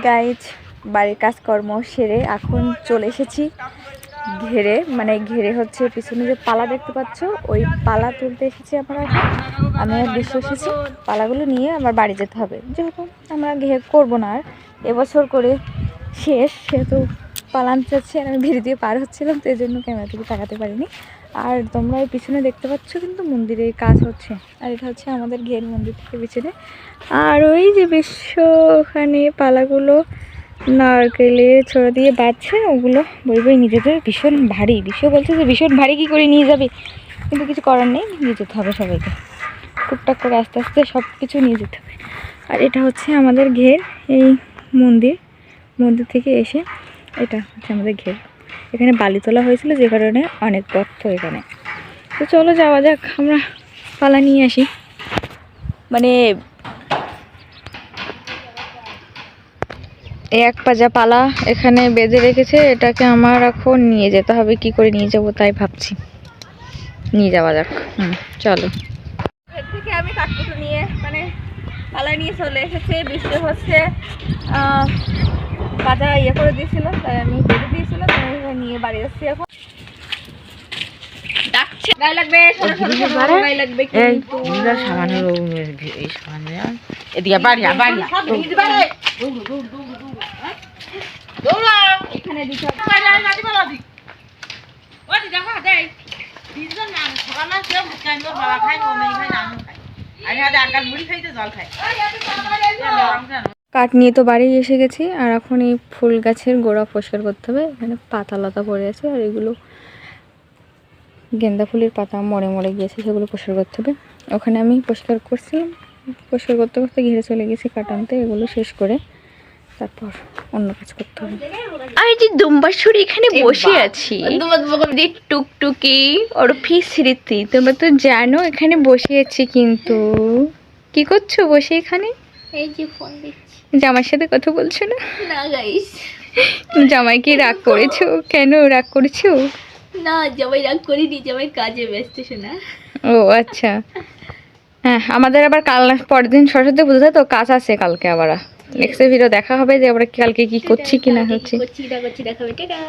Guys বাড়ির কাজকর্ম সেরে এখন চলে এসেছি ঘেরে, মানে ঘেরে হচ্ছে পিছনে যে পালা দেখতে পাচ্ছ ওই পালা তুলতে এসেছি আমরা। আমি আর বিশ্ব এসেছি, পালাগুলো নিয়ে আমার বাড়ি যেতে হবে, যেহেতু আমরা ঘের করবো না আর এবছর করে শেষ, সেহেতু পালা আনতে যাচ্ছি। আর আমি ভিড় দিয়ে পার হচ্ছিলাম, তো এই জন্য ক্যামেরা থেকে তাকাতে পারিনি। আর তোমরা এই পিছনে দেখতে পাচ্ছ কিন্তু মন্দিরে কাজ হচ্ছে, আর এটা হচ্ছে আমাদের ঘের মন্দির থেকে পিছনে। আর ওই যে বিশ্ব ওখানে পালাগুলো নারকেলে ছড়া দিয়ে বাঁধছে, ওগুলো বই বই নিয়ে যেতে ভীষণ ভারী। বিশ্ব বলছে যে ভীষণ ভারী কী করে নিয়ে যাবে, কিন্তু কিছু করার নেই, নিয়ে যেতে হবে সবাইকে টুকটাক করে আস্তে আস্তে সব কিছু নিয়ে যেতে হবে। আর এটা হচ্ছে আমাদের ঘের, এই মন্দির থেকে এসে এটা হচ্ছে আমাদের ঘের। এখানে বালি তোলা হয়েছিল যে কারণে অনেক গর্ত এখানে। তো চলো যাওয়া যাক, আমরা পালা নিয়ে আসি। মানে এক পাজা পালা এখানে বেঁধে রেখেছে, এটাকে আমার এখন নিয়ে যেতে হবে। কি করে নিয়ে যাব তাই ভাবছি, নিয়ে যাওয়া যাক। চলো। এর থেকে আমি কাঠকুটো নিয়ে মানে পালা নিয়ে চলে এসেছে। বৃষ্টি হচ্ছে পাজা ইয়ে করে দিয়েছিল, তাই আমি বেঁধে দিয়েছিল, তাই নিয়ে বাড়ি যাচ্ছি এখন। ডাকছে গায়ে লাগবে, গায়ে লাগবে কিন্তু এদিকে বাড়িয়া বাড়িয়া এখানে দিতে কাঠ নিয়ে তো বাড়ি এসে গেছি। আর এখন এই ফুল গাছের গোড়া পরিষ্কার করতে হবে। এখানে পাতা লতা পড়ে আছে, আর এগুলো গেন্দা ফুলের পাতা মরে মরে গিয়েছে, সেগুলো পরিষ্কার করতে হবে। ওখানে আমি পরিষ্কার করছিলাম, পরিষ্কার করতে করতে ঘিরে চলে গেছি কাঠ আনতে। এগুলো শেষ করে তারপর অন্য কাজ করতে হবে। আর যে দুম্বাসুরি এখানে বসে আছি, টুকটুকি ওরফে স্মৃতি, তোমরা তো জানো এখানে বসে আছি। কিন্তু কি করছো বসে এখানে? এই যে ফোন দেখছি। জামাইয়ের সাথে কথা বলছো না? না গাইস, জামাই কি রাগ করেছো? কেন রাগ করেছো? না জামাই রাগ করিনি, জামাই কাজে ব্যস্ত শোনা। ও আচ্ছা, হ্যাঁ আমাদের আবার কাল পরের দিন সরস্বতী পুজো, তো কাজ আছে কালকে। আবার নেক্সট ভিডিও দেখা হবে যে আমরা কালকে কি করছি কি না হচ্ছে। করছি দেখাবে। টাটা।